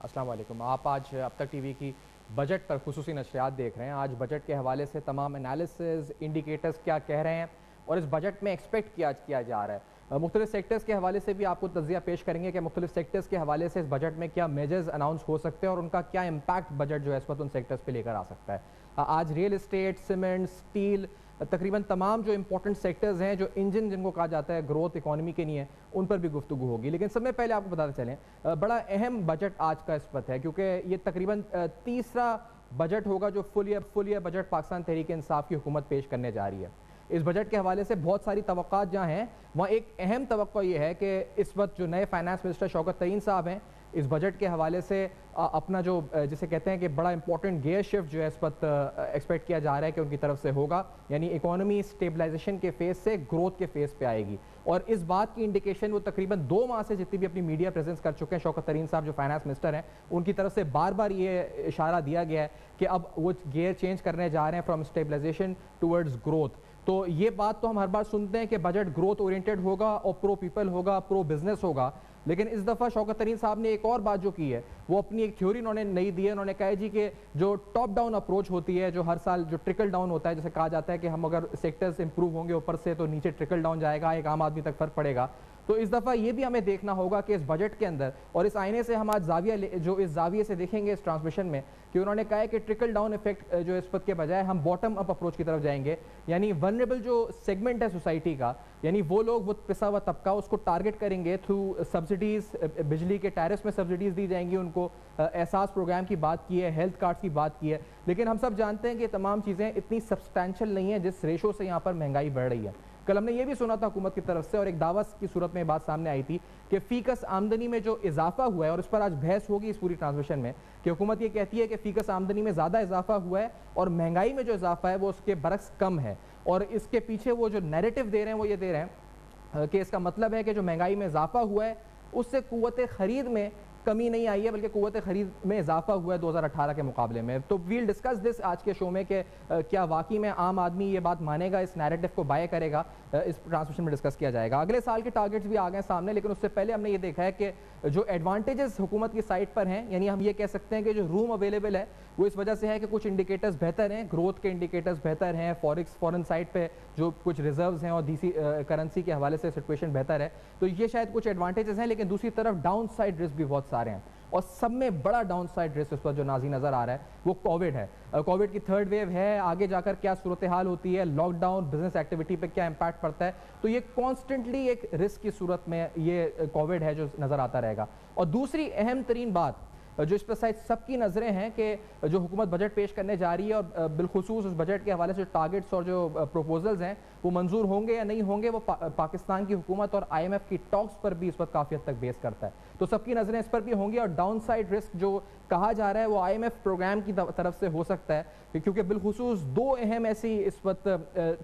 السلام علیکم. آپ آج اب تک ٹی وی کی بجٹ پر خصوصی نشریات دیکھ رہے ہیں. آج بجٹ کے حوالے سے تمام انالیسز انڈیکیٹرز کیا کہہ رہے ہیں اور اس بجٹ میں ایکسپیکٹ کیا جا رہا ہے. مختلف سیکٹرز کے حوالے سے بھی آپ کو تجزیہ پیش کریں گے کہ مختلف سیکٹرز کے حوالے سے اس بجٹ میں کیا میجرز اناؤنس ہو سکتے ہیں اور ان کا کیا امپیکٹ بجٹ جو ہے اس وقت ان سیکٹرز پہ لے کر آ سکتا ہے. آج ریل اسٹیٹ، سیمنٹ، اسٹیل، تقریباً تمام جو امپورٹنٹ سیکٹرز ہیں جو انجن جن کو کہا جاتا ہے گروتھ اکانومی کے لیے، ان پر بھی گفتگو ہوگی. لیکن سب سے پہلے آپ کو بتاتے چلیں بڑا اہم بجٹ آج کا اس وقت ہے کیونکہ یہ تقریباً تیسرا بجٹ ہوگا جو فل ایئر بجٹ پاکستان تحریک انصاف کی حکومت پیش کرنے جا رہی ہے. اس بجٹ کے حوالے سے بہت ساری توقعات جہاں ہیں وہاں ایک اہم توقع یہ ہے کہ اس وقت جو نئے فائنانس منسٹر شوکت ترین صاحب ہیں اس بجٹ کے حوالے سے اپنا جو جسے کہتے ہیں کہ بڑا امپورٹنٹ گیئر شفٹ جو ہے اس وقت ایکسپیکٹ کیا جا رہا ہے کہ ان کی طرف سے ہوگا، یعنی اکانومی اسٹیبلائزیشن کے فیز سے گروتھ کے فیز پہ آئے گی. اور اس بات کی انڈیکیشن وہ تقریباً 2 ماہ سے جتنی بھی اپنی میڈیا پریزنس کر چکے ہیں شوکت ترین صاحب جو فائنانس منسٹر ہیں، ان کی طرف سے بار بار یہ اشارہ دیا گیا ہے کہ اب وہ گیئر چینج کرنے جا رہے ہیں فرام اسٹیبلائزیشن ٹورڈز گروتھ. تو یہ بات تو ہم ہر بار سنتے ہیں کہ بجٹ گروتھ اورینٹڈ ہوگا اور پرو پیپل ہوگا، پرو بزنس ہوگا. لیکن اس دفعہ شوکت ترین صاحب نے ایک اور بات جو کی ہے وہ اپنی ایک تھیوری انہوں نے نئی دی ہے. انہوں نے کہا جی کہ جو ٹاپ ڈاؤن اپروچ ہوتی ہے، جو ہر سال جو ٹرکل ڈاؤن ہوتا ہے، جیسے کہا جاتا ہے کہ ہم اگر سیکٹرز امپروو ہوں گے اوپر سے تو نیچے ٹرکل ڈاؤن جائے گا، ایک عام آدمی تک فرق پڑے گا. تو اس دفعہ یہ بھی ہمیں دیکھنا ہوگا کہ اس بجٹ کے اندر، اور اس آئینے سے ہم آج زاویہ جو اس زاویے سے دیکھیں گے اس ٹرانسمیشن میں، کہ انہوں نے کہا ہے کہ ٹرکل ڈاؤن ایفیکٹ جو اس وقت کے بجائے ہم باٹم اپ اپروچ کی طرف جائیں گے. یعنی ولنریبل جو سیگمنٹ ہے سوسائٹی کا، یعنی وہ لوگ، وہ پسا ہوا طبقہ، اس کو ٹارگٹ کریں گے تھرو سبسڈیز. بجلی کے ٹیرفس میں سبسڈیز دی جائیں گی ان کو، احساس پروگرام کی بات کی ہے، ہیلتھ کارڈز کی بات کی ہے. لیکن ہم سب جانتے ہیں کہ تمام چیزیں اتنی سبسٹینشل نہیں ہیں جس ریشو سے یہاں پر مہنگائی بڑھ رہی ہے. کل ہم نے یہ بھی سنا تھا حکومت کی طرف سے اور ایک دعوت کی صورت میں بات سامنے آئی تھی کہ فی کس آمدنی میں جو اضافہ ہوا ہے، اور اس پر آج بحث ہوگی اس پوری ٹرانسمیشن میں، کہ حکومت یہ کہتی ہے کہ فی کس آمدنی میں زیادہ اضافہ ہوا ہے اور مہنگائی میں جو اضافہ ہے وہ اس کے برعکس کم ہے. اور اس کے پیچھے وہ جو نیریٹو دے رہے ہیں وہ یہ دے رہے ہیں کہ اس کا مطلب ہے کہ جو مہنگائی میں اضافہ ہوا ہے اس سے قوت خرید میں کمی نہیں آئی ہے، بلکہ قوت خرید میں اضافہ ہوا ہے 2018 کے مقابلے میں. تو ویل ڈسکس دس آج کے شو میں کہ کیا واقعی میں عام آدمی یہ بات مانے گا، اس نیریٹو کو بائے کرے گا. اس ٹرانسمیشن میں ڈسکس کیا جائے گا. اگلے سال کے ٹارگٹس بھی آ گئے سامنے، لیکن اس سے پہلے ہم نے یہ دیکھا ہے کہ جو ایڈوانٹیجز حکومت کی سائٹ پر ہیں، یعنی ہم یہ کہہ سکتے ہیں کہ جو روم اویلیبل ہے وہ اس وجہ سے ہے کہ کچھ انڈیکیٹرز بہتر ہیں، گروتھ کے انڈیکیٹرز بہتر ہیں، فورن سائٹ پہ جو کچھ ریزروز ہیں اور دیسی کرنسی کے حوالے سے سچویشن بہتر ہے. تو یہ شاید کچھ ایڈوانٹیجز ہیں، لیکن دوسری طرف ڈاؤن سائڈ رسک بھی بہت سارے ہیں. اور سب میں بڑا ڈاؤن سائڈ رسک اس پر جو نازی نظر آ رہا ہے وہ کووڈ ہے. کووڈ کی 3rd ویو ہے، آگے جا کر کیا صورتحال ہوتی ہے، لاک ڈاؤن بزنس ایکٹیویٹی پہ کیا امپیکٹ پڑتا ہے. تو یہ کانسٹنٹلی ایک رسک کی صورت میں یہ کووڈ ہے جو نظر آتا رہے گا. اور دوسری اہم ترین بات جو اس پر سب کی نظریں ہیں کہ جو حکومت بجٹ پیش کرنے جا رہی ہے اور بالخصوص اس بجٹ کے حوالے سے ٹارگٹس اور جو پروپوزلز ہیں وہ منظور ہوں گے یا نہیں ہوں گے، وہ پاکستان کی حکومت اور IMF کی ٹاکس پر بھی اس وقت کافی حد تک بیس کرتا ہے. تو سب کی نظریں اس پر بھی ہوں گی. اور ڈاؤن سائڈ رسک جو کہا جا رہا ہے وہ IMF پروگرام کی طرف سے ہو سکتا ہے، کیونکہ بالخصوص 2 اہم ایسی اس وقت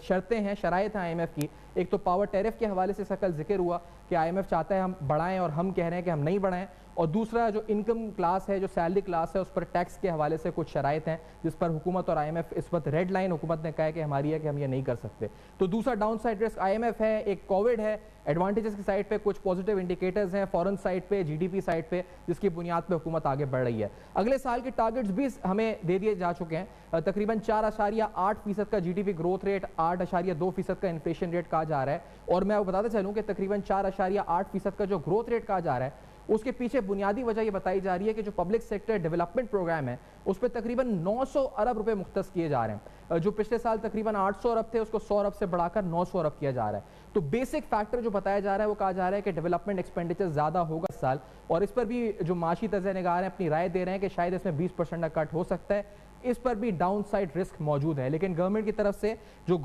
شرطیں ہیں، شرائط ہیں IMF کی. ایک تو پاور ٹیرف کے حوالے سے کل ذکر ہوا کہ IMF چاہتا ہے ہم بڑھائیں اور ہم کہہ رہے ہیں کہ ہم نہیں بڑھائیں. اور دوسرا جو انکم کلاس ہے، جو سیلری کلاس ہے، اس پر ٹیکس کے حوالے سے کچھ شرائط ہیں جس پر حکومت اور IMF اس وقت ریڈ لائن حکومت نے کہا ہے کہ ہماری ہے کہ ہم یہ نہیں کر سکتے. تو دوسرا ڈاؤن سائڈ رسک IMF ہے، ایک کووڈ ہے. ایڈوانٹیجز کی سائڈ پہ کچھ پازیٹیو انڈیکیٹرز ہیں، فورن سائڈ پہ، GDP سائڈ پہ، جس کی بنیاد پہ حکومت آگے بڑھ رہی ہے. اگلے سال کے ٹارگٹس بھی ہمیں دے دیے جا چکے ہیں. تقریباً 4.8% کا GDP گروتھ ریٹ، 8.2% کا انفلیشن ریٹ کہا جا رہا ہے. اور میں آپ کو بتاتا چلوں کہ تقریباً 4.8% کا جو گروتھ ریٹ کہا جا رہا ہے اس کے پیچھے بنیادی وجہ یہ بتائی جا رہی ہے کہ جو پبلک سیکٹر ڈیولپمنٹ پروگرام ہے اس پہ تقریباً 900 ارب روپے مختص کیے جا رہے ہیں. جو پچھلے سال تقریباً 800 ارب تھے اس کو 100 ارب سے بڑھا کر 900 ارب کیا جا رہا ہے. تو بیسک فیکٹر جو بتایا جا رہا ہے وہ کہا جا رہا ہے کہ ڈیولپمنٹ ایکسپینڈیچر زیادہ ہوگا اس سال. اور اس پر بھی جو معاشی تجزیہ نگار ہیں اپنی رائے دے رہے ہیں کہ شاید اس میں 20% کا کٹ ہو سکتا ہے. اس پر بھی ڈاؤن سائڈ رسک موجود ہے. لیکن گورنمنٹ کی طرف سے جو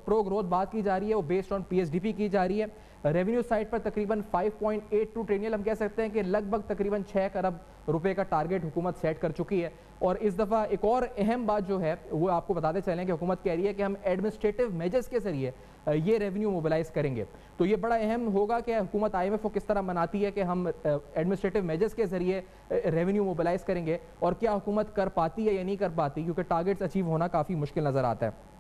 پرو گروتھ بات کی جا رہی ہے وہ بیسڈ آن PSDP کی جا رہی ہے. ریونیو سائٹ پر تقریباً 5.82 ٹریلین، ہم کہہ سکتے ہیں کہ لگ بھگ تقریباً 6 ارب روپے کا ٹارگٹ حکومت سیٹ کر چکی ہے. اور اس دفعہ ایک اور اہم بات جو ہے وہ آپ کو بتاتے چلیں کہ حکومت کہہ رہی ہے کہ ہم ایڈمنسٹریٹو میجرز کے ذریعے یہ ریونیو موبلائز کریں گے. تو یہ بڑا اہم ہوگا کہ حکومت IMF کو کس طرح مناتی ہے کہ ہم ایڈمنسٹریٹو میجرز کے ذریعے ریونیو موبلائز کریں گے، اور کیا حکومت کر پاتی ہے یا نہیں کر پاتی، کیونکہ ٹارگٹس اچیو ہونا کافی مشکل نظر آتا ہے.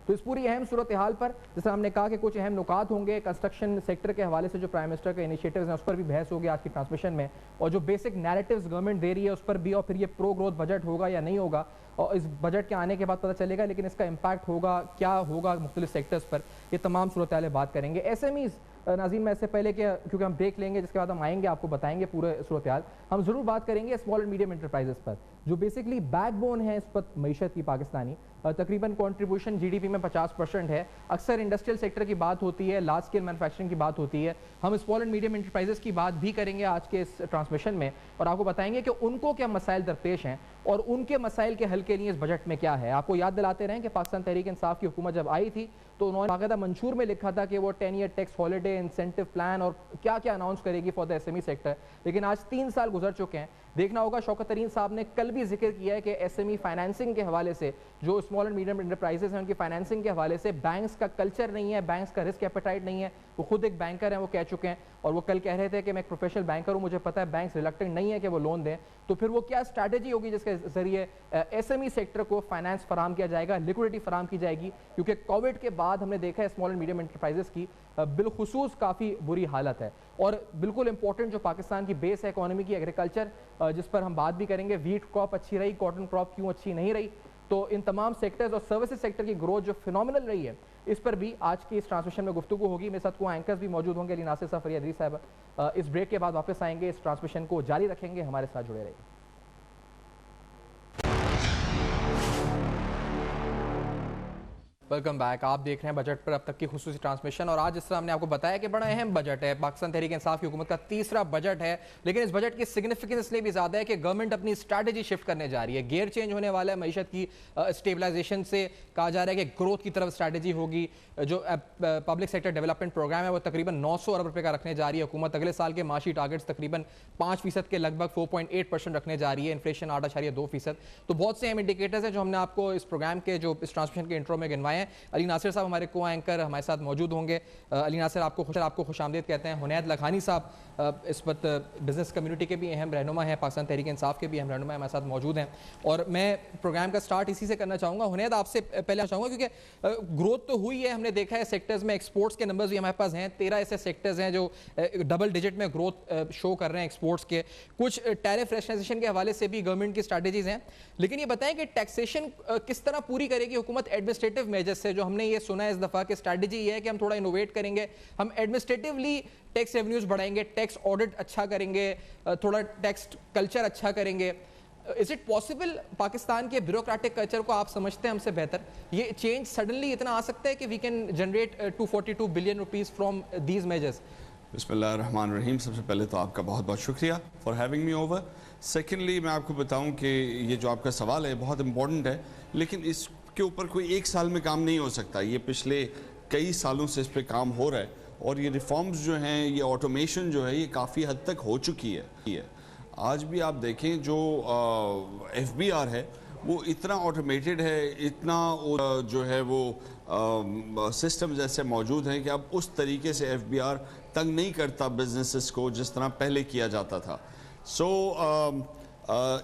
تو اس پوری اہم صورتحال پر جیسے ہم نے کہا کہ کچھ اہم نکات ہوں گے، کنسٹرکشن سیکٹر کے حوالے سے جو پرائم منسٹر کے انیشیٹوز ہیں اس پر بھی بحث ہوگی آج کی ٹرانسمیشن میں، اور جو بیسک نیریٹیوز گورنمنٹ دے رہی ہے اس پر بھی، اور پھر یہ پرو گروتھ بجٹ ہوگا یا نہیں ہوگا، اور اس بجٹ کے آنے کے بعد پتہ چلے گا، لیکن اس کا امپیکٹ ہوگا کیا ہوگا مختلف سیکٹرز پر، یہ تمام صورتحالیں بات کریں گے۔ ایس ایم ایز ناظرین میں اس سے پہلے کہ کیونکہ ہم دیکھ لیں گے جس کے بعد ہم آئیں گے آپ کو بتائیں گے پورے صورتحال، ہم ضرور بات کریں گے اسمال اینڈ میڈیم انٹرپرائزز پر جو بیسکلی بیک بون ہے اس پر معیشت کی پاکستانی، تقریباً کنٹریبیوشن جی ڈی پی میں 50% ہے۔ اکثر انڈسٹریل سیکٹر کی بات ہوتی ہے، لارج اسکیل مینوفیکچرنگ کی بات ہوتی ہے، ہم اسمال اینڈ میڈیم انٹرپرائزز کی بات بھی کریں گے آج کے اس ٹرانسمیشن میں، اور آپ کو بتائیں گے کہ ان کو کیا مسائل درپیش ہیں اور ان کے مسائل کے حل کے لیے اس بجٹ میں کیا ہے۔ آپ کو یاد دلاتے رہیں کہ پاکستان تحریک انصاف کی حکومت جب آئی تھی تو انہوں نے باقاعدہ منشور میں لکھا تھا کہ وہ 10 year tax holiday incentive plan اور کیا کیا اناؤنس کرے گی for the S M E sector, لیکن آج 3 سال گزر چکے ہیں۔ دیکھنا ہوگا شوکت ترین صاحب نے کل بھی ذکر کیا ہے کہ ایس ایم ای فائنینسنگ کے حوالے سے جو اسمال اینڈ میڈیم انٹرپرائزز ہیں ان کی فائنینسنگ کے حوالے سے بینکس کا کلچر نہیں ہے، بینکس کا رسک ایپیٹائٹ نہیں ہے۔ وہ خود ایک بینکر ہیں، وہ کہہ چکے ہیں، اور وہ کل کہہ رہے تھے کہ میں ایک پروفیشنل بینکر ہوں، مجھے پتہ ہے بینکس ریلکٹنٹ نہیں ہے کہ وہ لون دیں، تو پھر وہ کیا اسٹریٹجی ہوگی جس کے ذریعے ایس ایم ای سیکٹر کو فائنانس فراہم کیا جائے گا، لیکوڈیٹی فراہم کی جائے گی، کیونکہ کووڈ کے بعد ہم نے دیکھا ہے اسمال اینڈ میڈیم انٹرپرائزز کی بالخصوص کافی بری حالت ہے، اور بالکل امپورٹنٹ جو پاکستان کی بیس ہے اکانومی کی ایگریکلچر، جس پر ہم بات بھی کریں گے، ویٹ کراپ اچھی رہی، کاٹن کراپ کیوں اچھی نہیں رہی، تو ان تمام سیکٹرز اور سروسز سیکٹر کی گروتھ جو فینومینل رہی ہے اس پر بھی آج کی اس ٹرانسمیشن میں گفتگو ہوگی۔ میرے ساتھ کو اینکرز بھی موجود ہوں گے، علی ناصر صاحب، فریہ ادریس صاحب، اس بریک کے بعد واپس آئیں گے، اس ٹرانسمیشن کو جاری رکھیں گے، ہمارے ساتھ جڑے رہیے۔ ویلکم بیک، آپ دیکھ رہے ہیں بجٹ پر اب تک کی خصوصی ٹرانسمیشن، اور آج جس طرح ہم نے آپ کو بتایا کہ بڑا اہم بجٹ ہے، پاکستان تحریک انصاف کی حکومت کا تیسرا بجٹ ہے، لیکن اس بجٹ کی سگنیفیکنس اس لیے بھی زیادہ ہے کہ گورنمنٹ اپنی اسٹریٹجی شفٹ کرنے جا رہی ہے، گیئر چینج ہونے والا ہے معیشت کی اسٹیبلائزیشن سے، کہا جا رہا ہے کہ گروتھ کی طرف اسٹریٹجی ہوگی، جو پبلک سیکٹر ڈیولپمنٹ پروگرام ہے وہ تقریباً 900 ارب روپے کا رکھنے جا رہی ہے حکومت، اگلے سال کے معاشی ٹارگٹس تقریباً 5% کے لگ بھگ 4.8% رکھنے جا رہی ہے، انفلیشن 8.2%، تو بہت سے اہم انڈیکیٹرز ہیں جو ہم نے آپ کو اس پروگرام کے جو اس ٹرانسمیشن کے انٹرو میں گنوائے ہیں۔ علی ناصر صاحب ہمارے کو اینکر ہمارے ساتھ موجود ہوں گے، علی ناصر آپ کو خوش آمدید کہتے ہیں۔ حنید لکھانی صاحب اس وقت بزنس کمیونٹی کے بھی اہم رہنما ہیں، پاکستان تحریک انصاف کے بھی اہم رہنما ہمارے ساتھ موجود ہیں، اور میں پروگرام کا سٹارٹ اسی سے کرنا چاہوں گا۔ حنید آپ سے پہلے چاہوں گا کیونکہ گروتھ تو ہوئی ہے، ہم نے دیکھا ہے سیکٹرز میں، ایکسپورٹس کے نمبرز بھی ہمارے پاس ہیں، 13 ایسے سیکٹرز ہیں جو ڈبل ڈیجٹ میں گروتھ شو کر رہے ہیں ایکسپورٹس کے، کچھ ٹیرف ریشنائزیشن کے حوالے سے بھی گورنمنٹ کی اسٹریٹجیز ہیں، لیکن یہ بتائیں کہ ٹیکسیشن کس طرح پوری کرے گی حکومت ایڈمنسٹریٹو میجرز سے، جو ہم نے یہ سنا ہے اس دفعہ کہ اسٹریٹجی یہ ہے کہ ہم تھوڑا انوویٹ کریں گے، ہم ایڈمنسٹریٹولی ٹیکس ریونیوز بڑھائیں گے، ٹیکس آڈٹ اچھا کریں گے، تھوڑا ٹیکس کلچر اچھا کریں گے۔ از اٹ پاسبل پاکستان کے بیوروکریٹک کلچر کو آپ سمجھتے ہیں ہم سے بہتر، یہ چینج سڈنلی اتنا آ سکتا ہے کہ we can generate 242 billion rupees from these measures? بسم اللہ الرحمن الرحیم، سب سے پہلے تو آپ کا بہت بہت شکریہ for having me over. Secondly میں آپ کو بتاؤں کہ یہ جو آپ کا سوال ہے بہت امپورٹنٹ ہے، لیکن اس کے اوپر کوئی ایک سال میں کام نہیں ہو سکتا، یہ پچھلے کئی سالوں سے اس پہ کام ہو رہا ہے، اور یہ ریفارمز جو ہیں، یہ آٹومیشن جو ہے، یہ کافی حد تک ہو چکی ہے۔ آج بھی آپ دیکھیں جو ایف بی آر ہے وہ اتنا آٹومیٹڈ ہے، اتنا جو ہے وہ سسٹمز ایسے موجود ہیں کہ اب اس طریقے سے ایف بی آر تنگ نہیں کرتا بزنسز کو جس طرح پہلے کیا جاتا تھا۔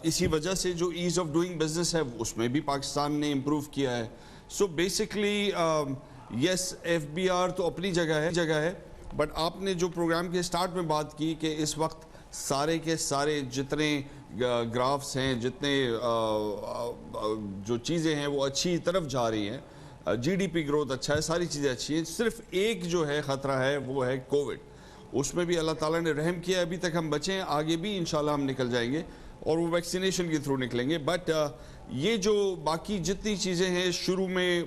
اسی وجہ سے جو ایز آف ڈوئنگ بزنس ہے اس میں بھی پاکستان نے امپروو کیا ہے۔ So basically yes, F B R تو اپنی جگہ ہے، بٹ آپ نے جو پروگرام کے سٹارٹ میں بات کی کہ اس وقت سارے کے سارے جتنے گرافز ہیں، جتنے جو چیزیں ہیں وہ اچھی طرف جا رہی ہیں، جی ڈی پی گروتھ اچھا ہے، ساری چیزیں اچھی ہیں، صرف ایک جو ہے خطرہ ہے وہ ہے کووڈ، اس میں بھی اللہ تعالیٰ نے رحم کیا، ابھی تک ہم بچے ہیں، آگے بھی انشاءاللہ ہم نکل جائیں گے اور وہ ویکسینیشن کے تھرو نکلیں گے۔ بٹ یہ جو باقی جتنی چیزیں ہیں، شروع میں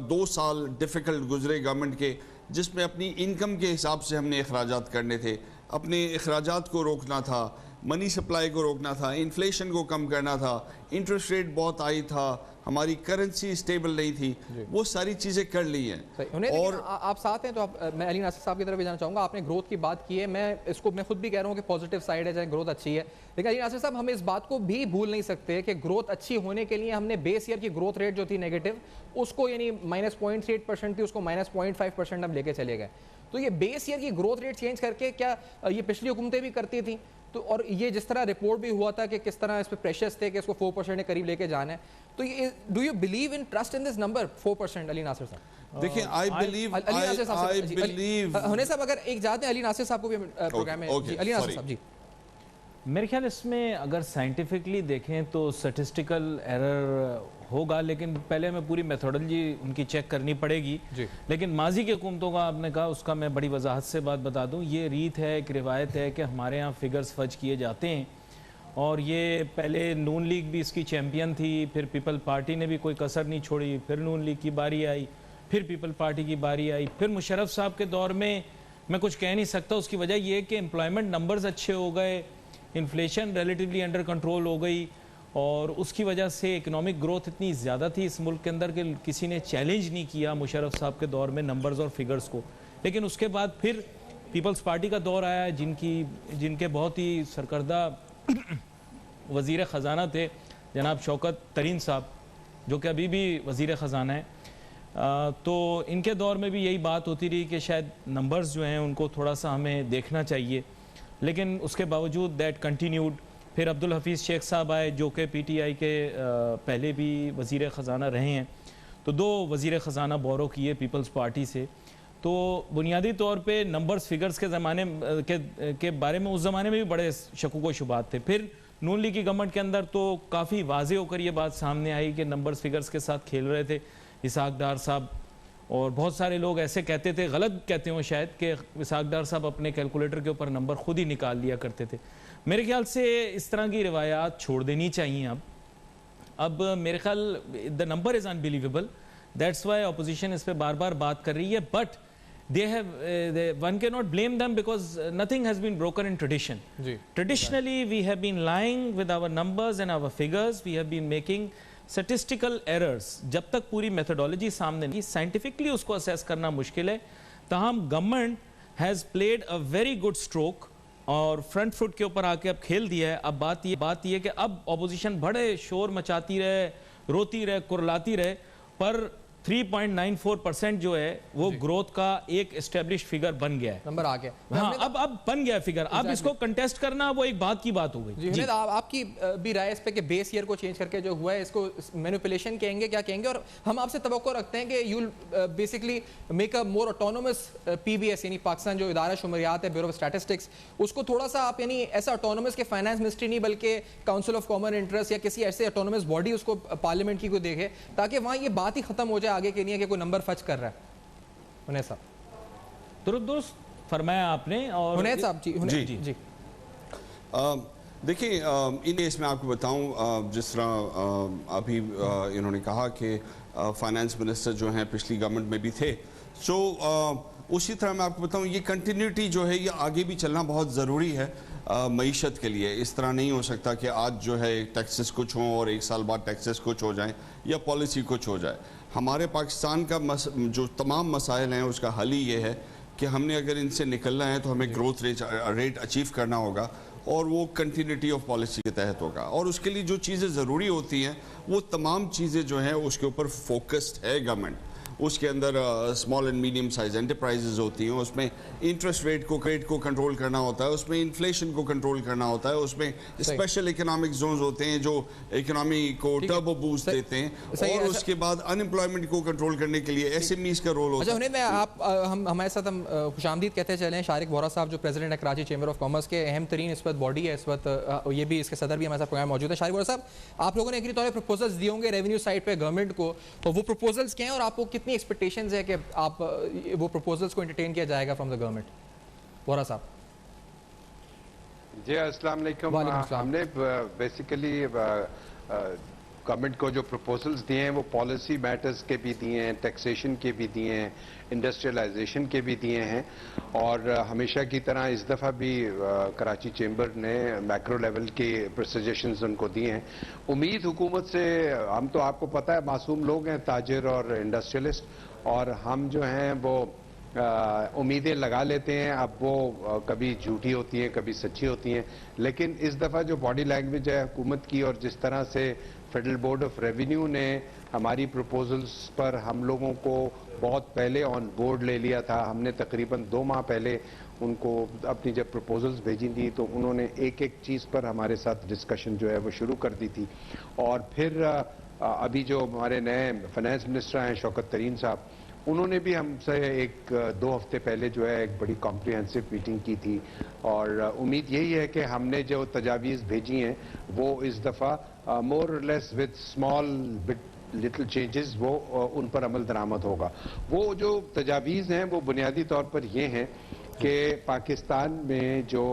2 سال ڈیفیکلٹ گزرے گورنمنٹ کے، جس میں اپنی انکم کے حساب سے ہم نے اخراجات کرنے تھے، اپنے اخراجات کو روکنا تھا، منی سپلائی کو روکنا تھا، انفلیشن کو کم کرنا تھا، انٹرسٹ ریٹ بہت آئی تھا، ہماری کرنسی اسٹیبل نہیں تھی، وہ ساری چیزیں کر لی ہیں۔ اور آپ ساتھ ہیں تو میں علی ناصر صاحب کی طرف بھی جانا چاہوں گا، آپ نے گروتھ کی بات کی ہے، میں خود بھی کہہ رہا ہوں کہ پازیٹیو سائڈ ہے، چاہے گروتھ اچھی ہے، لیکن علی ناصر صاحب ہم اس بات کو بھی بھول نہیں سکتے کہ گروتھ اچھی ہونے کے لیے ہم نے بیس ایئر کی گروتھ ریٹ جو تھی نیگیٹو، اس کو یعنی -0.38% تھی، اس کو -0.5% ہم لے کے چلے گئے، تو تو یہ بیس ایئر کی گروتھ ریٹ چینج کر کے کیا یہ پچھلی حکومتیں بھی کرتی تھیں؟ تو اور یہ جس طرح رپورٹ بھی ہوا تھا کہ کس طرح اس پہ پریشرز تھے کہ اس کو 4% کے قریب لے کے جانا ہے, تو یہ do you believe in trust in this number 4%؟ علی ناصر صاحب دیکھیں, I believe ہونے صاحب اگر ایک جاتے ہیں علی ناصر صاحب کو بھی پروگرام میں, علی ناصر صاحب جی. میرے خیال اس میں اگر سائنٹیفکلی دیکھیں تو سٹیسٹیکل ایرر ہوگا, لیکن پہلے ہمیں پوری میتھوڈولوجی ان کی چیک کرنی پڑے گی. لیکن ماضی کی حکومتوں کا آپ نے کہا, اس کا میں بڑی وضاحت سے بات بتا دوں. یہ ریت ہے, ایک روایت ہے کہ ہمارے ہاں فگرز فج کیے جاتے ہیں, اور یہ پہلے نون لیگ بھی اس کی چیمپئن تھی, پھر پیپل پارٹی نے بھی کوئی کسر نہیں چھوڑی, پھر نون لیگ کی باری آئی, پھر پیپل پارٹی کی باری آئی, پھر مشرف صاحب کے دور میں میں کچھ کہہ نہیں سکتا. اس کی وجہ یہ کہ امپلائمنٹ نمبرز اچھے ہو گئے, انفلیشن ریلیٹیولی انڈر کنٹرول ہو گئی, اور اس کی وجہ سے اکنامک گروتھ اتنی زیادہ تھی اس ملک کے اندر کہ کسی نے چیلنج نہیں کیا مشرف صاحب کے دور میں نمبرز اور فگرز کو. لیکن اس کے بعد پھر پیپلز پارٹی کا دور آیا, جن کے بہت ہی سرکردہ وزیر خزانہ تھے جناب شوکت ترین صاحب, جو کہ ابھی بھی وزیر خزانہ ہیں. تو ان کے دور میں بھی یہی بات ہوتی رہی کہ شاید نمبرز جو ہیں ان کو تھوڑا سا ہمیں دیکھنا چاہیے, لیکن اس کے باوجود دیٹ کنٹینیوڈ. پھر عبدالحفیظ شیخ صاحب آئے جو کہ پی ٹی آئی کے پہلے بھی وزیر خزانہ رہے ہیں, تو 2 وزیر خزانہ بورو کیے پیپلز پارٹی سے. تو بنیادی طور پہ نمبرز فگرز کے زمانے کے بارے میں اس زمانے میں بھی بڑے شکوک و شبہات تھے. پھر نون لیگ کی گورنمنٹ کے اندر تو کافی واضح ہو کر یہ بات سامنے آئی کہ نمبرز فگرز کے ساتھ کھیل رہے تھے اسحاق ڈار صاحب, اور بہت سارے لوگ ایسے کہتے تھے, غلط کہتے ہوں شاید, کہ اسحاق ڈار صاحب اپنے کیلکولیٹر کے اوپر نمبر خود ہی نکال لیا کرتے تھے. میرے خیال سے اس طرح کی روایات چھوڑ دینی چاہیے. اب میرے خیال the number is unbelievable, that's why opposition اس پہ بار بار بات کر رہی ہے, but one cannot blame them because nothing has been broken in tradition. Traditionally we have been lying with our numbers and our figures, we have been making statistical errors. جب تک پوری methodology سامنے نہیں, سائنٹیفکلی اس کو assess کرنا مشکل ہے. تاہم government has played a very good stroke اور فرنٹ فٹ کے اوپر آ کے اب کھیل دیا ہے. اب بات یہ کہ اب اپوزیشن بڑے شور مچاتی رہے, روتی رہے, کرلاتی رہے, پر 3.94% جو ہے وہ گروتھ کا ایک اسٹیبلش فگر بن گیا ہے, نمبر آ گیا. ہاں, اب بن گیا فگر. اب اس کو کنٹیسٹ کرنا وہ ایک بات کی بات ہو گئی. جی آپ کی بھی رائے اس پہ کہ بیس ایئر کو چینج کر کے جو ہوا ہے اس کو مینیپولیشن کہیں گے, کیا کہیں گے؟ اور ہم آپ سے توقع رکھتے ہیں کہ you will basically make a more autonomous P B S, یعنی پاکستان جو ادارہ شماریات ہے, بیورو آف اسٹیٹسٹکس, اس کو تھوڑا سا آپ یعنی ایسا آٹونومس کہ فائنانس منسٹری نہیں بلکہ کاؤنسل آف کامن انٹرسٹ یا کسی ایسے آٹونومس باڈی اس کو پارلیمنٹ کی کو دیکھے, تاکہ وہاں یہ بات ہی ختم ہو جائے آگے کے لیے کہ کوئی نمبر فچ کر رہا ہے. ہنے صاحب درست فرمایا آپ نے. اور ہنے صاحب جی دیکھیں, ان کیس میں آپ کو بتاؤں, جس طرح ابھی انہوں نے کہا کہ فائنانس منسٹر جو ہیں پچھلی گورنمنٹ میں بھی تھے, سو اسی طرح میں آپ کو بتاؤں یہ کنٹینیوٹی جو ہے یہ آگے بھی چلنا بہت ضروری ہے معیشت کے لیے. اس طرح نہیں ہو سکتا کہ آج جو ہے ٹیکسز کچھ ہوں اور 1 سال بعد ٹیکسز کچھ ہو جائیں یا پالیسی کچھ ہو جائے. ہمارے پاکستان کا جو تمام مسائل ہیں اس کا حل ہی یہ ہے کہ ہم نے اگر ان سے نکلنا ہے تو ہمیں گروتھ ریٹ اچیو کرنا ہوگا, اور وہ کنٹینیوٹی آف پالیسی کے تحت ہوگا. اور اس کے لیے جو چیزیں ضروری ہوتی ہیں وہ تمام چیزیں جو ہیں اس کے اوپر فوکسڈ ہے گورنمنٹ. اس کے اندر small and medium size enterprises ہوتی ہیں, اس میں انٹرسٹ ریٹ کو کنٹرول کرنا ہوتا ہے, اس میں انفلیشن کو کنٹرول کرنا ہوتا ہے, اس میں اسپیشل اکنامک زونز ہوتے ہیں جو اکنامی کو ٹربو بوسٹ دیتے ہیں, اور اس کے بعد ان امپلائمنٹ کو کنٹرول کرنے کے لیے ایس ایم ایز کا رول ہوتا ہے. ہم ہمارے ساتھ ہم خوش آمدید کہتے چلیں شارق بورا صاحب جو پریزیڈنٹ ہے کراچی چیمبر آف کامرس کے, اہم ترین اس وقت باڈی ہے اس وقت, یہ بھی اس کے صدر بھی ہمارے ساتھ پروگرام موجود ہے. شارق بورا صاحب, آپ لوگوں نے ایک طور پہ پروپوزلز دیے ہوں گے ریونیو سائڈ پہ گورنمنٹ کو, تو وہ پروپوزلز کیا ہیں اور آپ کو کتنی ایکسپیکٹیشنز ہے کہ آپ وہ پروپوزلز کو انٹرٹین کیا جائے گا فرام دا گورنمنٹ؟ بورا صاحب جی السلام علیکم. ہم نے بیسیکلی گورنمنٹ کو جو پروپوزلز دیے ہیں وہ پالیسی میٹرز کے بھی دیے ہیں, ٹیکسیشن کے بھی دیے ہیں, انڈسٹریلائزیشن کے بھی دیے ہیں, اور ہمیشہ کی طرح اس دفعہ بھی کراچی چیمبر نے میکرو لیول کے سجیشنز ان کو دیے ہیں. امید حکومت سے, ہم تو آپ کو پتہ ہے معصوم لوگ ہیں, تاجر اور انڈسٹریلسٹ, اور ہم جو ہیں وہ امیدیں لگا لیتے ہیں. اب وہ کبھی جھوٹی ہوتی ہیں کبھی سچی ہوتی ہیں, لیکن اس دفعہ جو باڈی لینگویج ہے حکومت کی اور جس طرح سے فیڈرل بورڈ آف ریونیو نے ہماری پروپوزلز پر ہم لوگوں کو بہت پہلے آن بورڈ لے لیا تھا. ہم نے تقریباً 2 ماہ پہلے ان کو اپنی جب پروپوزلز بھیجی تھی تو انہوں نے ایک چیز پر ہمارے ساتھ ڈسکشن جو ہے وہ شروع کر دی تھی. اور پھر ابھی جو ہمارے نئے فائنانس منسٹر ہیں شوکت ترین صاحب, انہوں نے بھی ہم سے 1-2 ہفتے پہلے جو ہے ایک بڑی کمپریہنسو میٹنگ کی تھی, اور امید یہی ہے کہ ہم نے جو تجاویز بھیجی ہیں وہ اس دفعہ مور اور less with small little changes وہ ان پر عمل درآمد ہوگا. وہ جو تجاویز ہیں وہ بنیادی طور پر یہ ہیں کہ پاکستان میں جو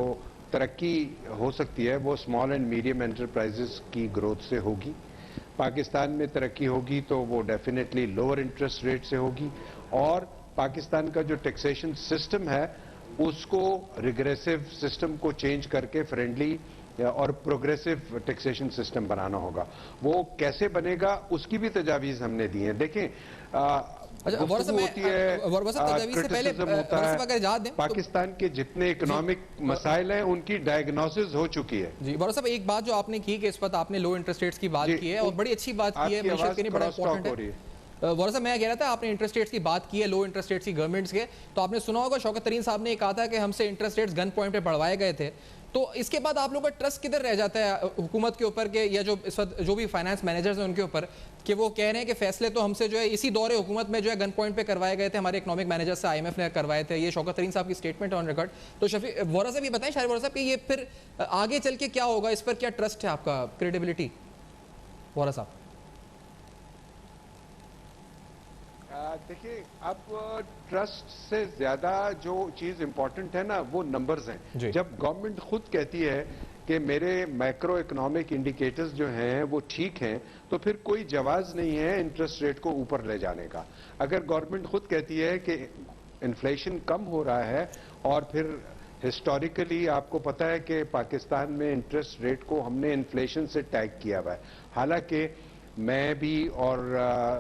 ترقی ہو سکتی ہے وہ اسمال اینڈ میڈیم انٹرپرائزز کی گروتھ سے ہوگی. پاکستان میں ترقی ہوگی تو وہ ڈیفینیٹلی لوور انٹرسٹ ریٹ سے ہوگی, اور پاکستان کا جو ٹیکسیشن سسٹم ہے اس کو ریگریسو سسٹم کو چینج کر کے فرینڈلی اور پروگریسو ٹیکسیشن سسٹم بنانا ہوگا. وہ کیسے بنے گا اس کی بھی تجاویز ہم نے دی ہیں. دیکھیں گفتگو ہوتی ہے, کرٹیسزم ہوتا ہے, پاکستان کے جتنے اکنامک مسائل ہیں ان کی ڈائگنوسس ہو چکی ہے. جی بورا صاحب, ایک بات جو آپ نے کی کہ اس وقت آپ نے لو انٹرسٹ ریٹس کی بات کی ہے اور بڑی اچھی بات کی ہے, معیشت کے لیے بڑا امپورٹنٹ ہے. بورا صاحب میں کہہ رہا تھا آپ نے انٹرسٹ ریٹس کی بات کی ہے, لو انٹرسٹ ریٹس کی گورنمنٹس کے, تو آپ نے سنا ہوگا شوکت ترین صاحب نے کہا تھا کہ ہم سے انٹرسٹ ریٹس گن پوائنٹ پہ بڑھوائے گئے تھے. تو اس کے بعد آپ لوگوں کا ٹرسٹ کدھر رہ جاتا ہے حکومت کے اوپر کہ یا جو اس وقت جو بھی فائنانس مینیجرز ہیں ان کے اوپر, کہ وہ کہہ رہے ہیں کہ فیصلے تو ہم سے جو ہے اسی دور حکومت میں جو ہے گن پوائنٹ پہ کروائے گئے تھے, ہمارے اکنامک مینیجر سے IMF نے کروائے تھے. یہ شوکت ترین صاحب کی اسٹیٹمنٹ آن ریکارڈ. تو وورا صاحب یہ بتائیں, شاہر وورا صاحب, کہ یہ پھر آگے چل کے کیا ہوگا, اس پر کیا ٹرسٹ ہے آپ کا, کریڈیبلٹی وورا صاحب؟ دیکھیں اب ٹرسٹ سے زیادہ جو چیز امپورٹنٹ ہے نا وہ نمبرز ہیں. جب گورنمنٹ خود کہتی ہے کہ میرے میکرو اکنامک انڈیکیٹرز جو ہیں وہ ٹھیک ہیں تو پھر کوئی جواز نہیں ہے انٹرسٹ ریٹ کو اوپر لے جانے کا. اگر گورنمنٹ خود کہتی ہے کہ انفلیشن کم ہو رہا ہے, اور پھر ہسٹوریکلی آپ کو پتا ہے کہ پاکستان میں انٹرسٹ ریٹ کو ہم نے انفلیشن سے ٹیگ کیا ہوا ہے, حالانکہ میں بھی اور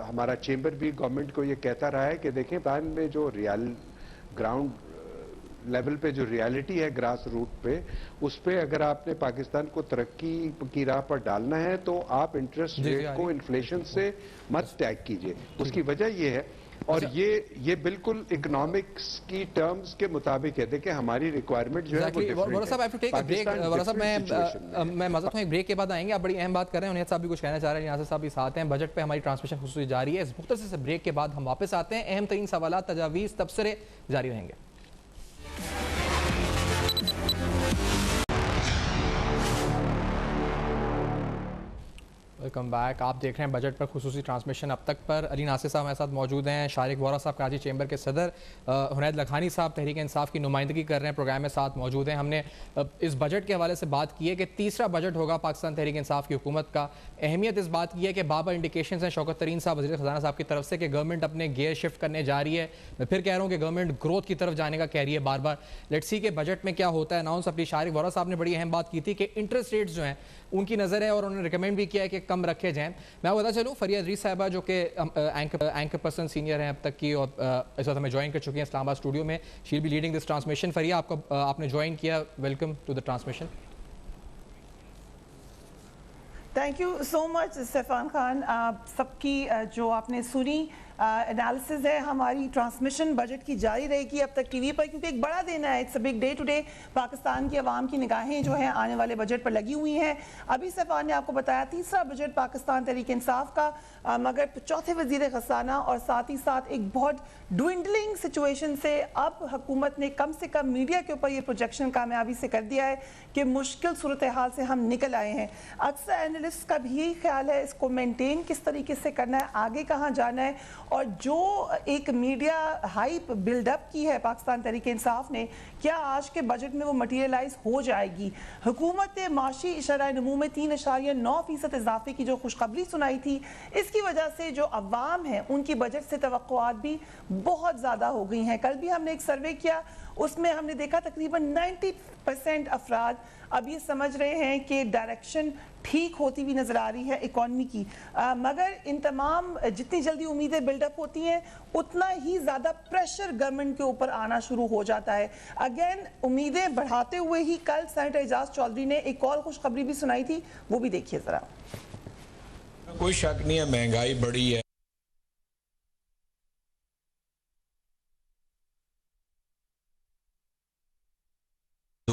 ہمارا چیمبر بھی گورنمنٹ کو یہ کہتا رہا ہے کہ دیکھیں پاکستان میں جو گراؤنڈ لیول پہ جو ریالٹی ہے گراس روٹ پہ, اس پہ اگر آپ نے پاکستان کو ترقی کی راہ پر ڈالنا ہے تو آپ انٹرسٹ ریٹ کو انفلیشن سے مت ٹیگ کیجئے. اس کی وجہ یہ ہے, اور یہ بالکل اکنامکس کی ٹرمز کے مطابق ہے. دیکھیں ہماری ریکوائرمنٹ جو ہے وہ ڈیفرنٹ ہے. ورا صاحب میں معذرت ہوں, ایک بریک کے بعد آئیں گے. آپ بڑی اہم بات کر رہے ہیں, انہیں صاحب بھی کچھ کہنا چاہ رہے ہیں, یاسر صاحب بھی ساتھ ہیں. بجٹ پہ ہماری ٹرانسمیشن خصوصی جاری ہے. اس مختصر سے بریک کے بعد ہم واپس آتے ہیں. اہم ترین سوالات, تجاویز, تبصرے جاری رہیں گے. Welcome back. آپ دیکھ رہے ہیں بجٹ پر خصوصی ٹرانسمیشن اب تک پر. علی ناصر صاحب ہمارے ساتھ موجود ہیں, شارق وورا صاحب کراچی چیمبر کے صدر, حنید لکھانی صاحب تحریک انصاف کی نمائندگی کر رہے ہیں, پروگرام میں ساتھ موجود ہیں. ہم نے اس بجٹ کے حوالے سے بات کی ہے کہ تیسرا بجٹ ہوگا پاکستان تحریک انصاف کی حکومت کا. اہمیت اس بات کی ہے کہ بابا انڈیکیشنز ہیں شوکت ترین صاحب وزیر خزانہ صاحب کی طرف سے کہ گورنمنٹ اپنے گیئر شفٹ کرنے جا رہی ہے. میں پھر کہہ رہا ہوں کہ گورنمنٹ گروتھ کی طرف جانے کا کہہ رہی ہے بار بار. لیٹس سی کہ بجٹ میں کیا ہوتا ہے. اناؤنس اپنی شارق وورا صاحب نے بڑی اہم بات کی تھی کہ انٹرسٹ ریٹس جو ہیں ان کی نظر ہے, اور انہوں نے ریکمینڈ بھی کیا ہے کہ کم رکھے جائیں. میں آپ بتا چلوں, فریہ ادریس صاحبہ جو کہ اینکر پرسن سینئر ہیں اب تک کی, اور اس وقت ہمیں جوائن کر چکی ہیں اسلام آباد اسٹوڈیو میں. She will be leading this transmission. Fareeha, آپ نے جوائن کیا, welcome to the transmission. Thank you so much Saifan Khan. سب کی جو آپ نے سنی انالیسز ہے, ہماری ٹرانسمیشن بجٹ کی جاری رہے گی اب تک ٹی وی پر, کیونکہ ایک بڑا دن ہے. It's a big day today. Pakistan کی عوام کی نگاہیں جو ہیں آنے والے بجٹ پر لگی ہوئی ہیں. ابھی سیفان نے آپ کو بتایا تیسرا بجٹ پاکستان تحریک انصاف کا, مگر چوتھے وزیر خزانہ اور ساتھ ہی ساتھ ایک بہت ڈوئنڈلنگ سچویشن سے اب حکومت نے کم سے کم میڈیا کے اوپر یہ پروجیکشن کامیابی سے کر دیا ہے کہ مشکل صورتحال سے ہم نکل آئے ہیں. اکثر اینالسٹ کا بھی یہی خیال ہے اس کو مینٹین کس طریقے سے کرنا ہے, آگے کہاں جانا ہے. اور جو ایک میڈیا ہائپ بلڈ اپ کی ہے پاکستان تحریک انصاف نے, کیا آج کے بجٹ میں وہ مٹیریلائز ہو جائے گی؟ حکومت نے معاشی شرح نمو میں 3.9% اضافے کی جو خوشخبری سنائی تھی, اس کی وجہ سے جو عوام ہیں ان کی بجٹ سے توقعات بھی بہت زیادہ ہو گئی ہیں. کل بھی ہم نے ایک سروے کیا, اس میں ہم نے دیکھا تقریباً 90% افراد اب یہ سمجھ رہے ہیں کہ ڈائریکشن ٹھیک ہوتی بھی نظر آ رہی ہے اکانومی کی. مگر ان تمام جتنی جلدی امیدیں بلڈ اپ ہوتی ہیں اتنا ہی زیادہ پریشر گورنمنٹ کے اوپر آنا شروع ہو جاتا ہے. اگین امیدیں بڑھاتے ہوئے ہی کل سینیٹر اعجاز چودھری نے ایک اور خوشخبری بھی سنائی تھی, وہ بھی دیکھیے ذرا. کوئی شک نہیں ہے مہنگائی بڑی ہے,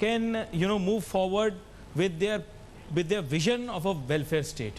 can move forward with their vision of a welfare state।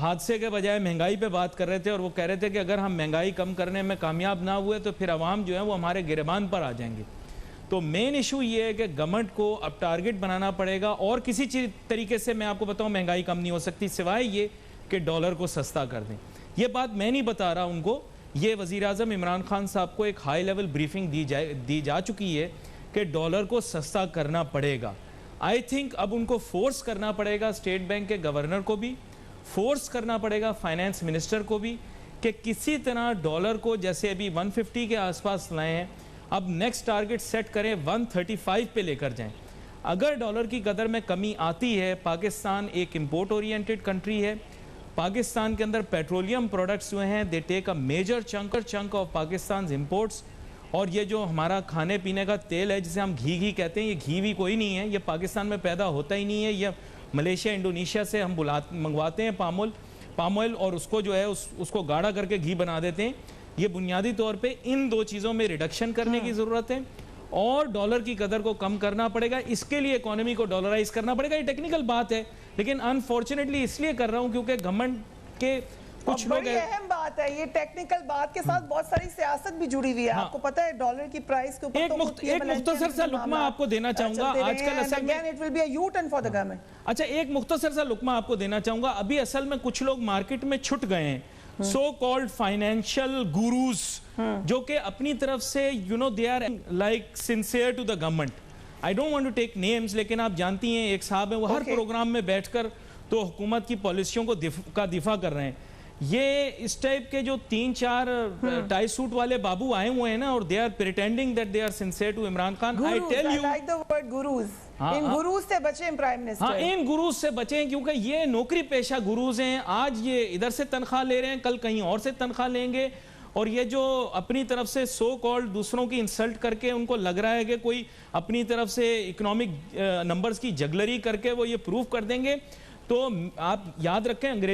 حادثے کے بجائے مہنگائی پہ بات کر رہے تھے اور وہ کہہ رہے تھے کہ اگر ہم مہنگائی کم کرنے میں کامیاب نہ ہوئے تو پھر عوام جو ہے وہ ہمارے گریبان پر آ جائیں گے. تو مین ایشو یہ ہے کہ گورنمنٹ کو اب ٹارگٹ بنانا پڑے گا اور کسی طریقے سے میں آپ کو بتاؤں مہنگائی کم نہیں ہو سکتی سوائے یہ کہ ڈالر کو سستا کر دیں. یہ بات میں نہیں بتا رہا ان کو, یہ وزیر اعظم عمران خان صاحب کو ایک ہائی لیول بریفنگ دی جا چکی ہے کہ ڈالر کو سستا کرنا پڑے گا. آئی تھنک اب ان کو فورس کرنا پڑے گا, اسٹیٹ بینک کے گورنر کو بھی فورس کرنا پڑے گا, فائنانس منسٹر کو بھی, کہ کسی طرح ڈالر کو جیسے ابھی 150 کے آس پاس لائے ہیں, اب نیکسٹ ٹارگٹ سیٹ کریں 135 پہ لے کر جائیں. اگر ڈالر کی قدر میں کمی آتی ہے, پاکستان ایک امپورٹ اورینٹڈ کنٹری ہے, پاکستان کے اندر پیٹرولیم پروڈکٹس جو ہیں they take a major chunk of Pakistan's imports, اور یہ جو ہمارا کھانے پینے کا تیل ہے جسے ہم گھی کہتے ہیں, یہ گھی بھی کوئی نہیں ہے, یہ پاکستان میں پیدا ہوتا ہی نہیں ہے, یہ ملیشیا انڈونیشیا سے ہم منگواتے ہیں پام آئل اور اس کو جو ہے اس کو گاڑھا کر کے گھی بنا دیتے ہیں. یہ بنیادی طور پہ ان دو چیزوں میں ریڈکشن کرنے کی ضرورت ہے اور ڈالر کی قدر کو کم کرنا پڑے گا. اس کے لیے اکانومی کو ڈالرائز کرنا پڑے گا. یہ ٹیکنیکل بات ہے لیکن انفارچونیٹلی اس لیے کر رہا ہوں کیونکہ گورنمنٹ کے کچھ لوگ بڑی اہم بات ہے یہ ٹیکنیکل بات کے ساتھ بہت ساری سیاست بھی جڑی ہوئی ہے. آپ کو پتہ ہے ڈالر کی پرائس کے اوپر ایک مختصر سا لقمہ آپ کو دینا چاہوں گا آج کل اصل میں اچھا ایک مختصر سا لقمہ آپ کو دینا چاہوں گا. ابھی اصل میں کچھ لوگ مارکیٹ میں چھٹ گئے ہیں, سو کالڈ فائنینشل گوروز, جو کہ اپنی طرف سے they are like sincere to the government. I don't want to take names, لیکن آپ جانتی ہیں ایک صاحب ہیں وہ ہر پروگرام میں بیٹھ کر تو حکومت کی پالیسیوں کا دفاع کر رہے ہیں. یہ اس ٹائپ کے جو 3-4 ٹائی سوٹ والے بابو آئے ہوئے ہیں نا, اور they are pretending that they are sincere to Imran Khan. I tell you, I like the word gurus. ان گروز سے بچیں پرائم منسٹر. ہاں ان گروز سے بچیں کیونکہ یہ نوکری پیشہ گروز ہیں. آج یہ ادھر سے تنخواہ لے رہے ہیں, کل کہیں اور سے تنخواہ لیں گے, اور یہ جو اپنی طرف سے سو کالڈ دوسروں کی انسلٹ کر کے ان کو لگ رہا ہے کہ کوئی اپنی طرف سے اکنامک نمبرز کی جگلری کر کے وہ یہ پروف کر دیں گے. تو آپ یاد رکھیں انگریزی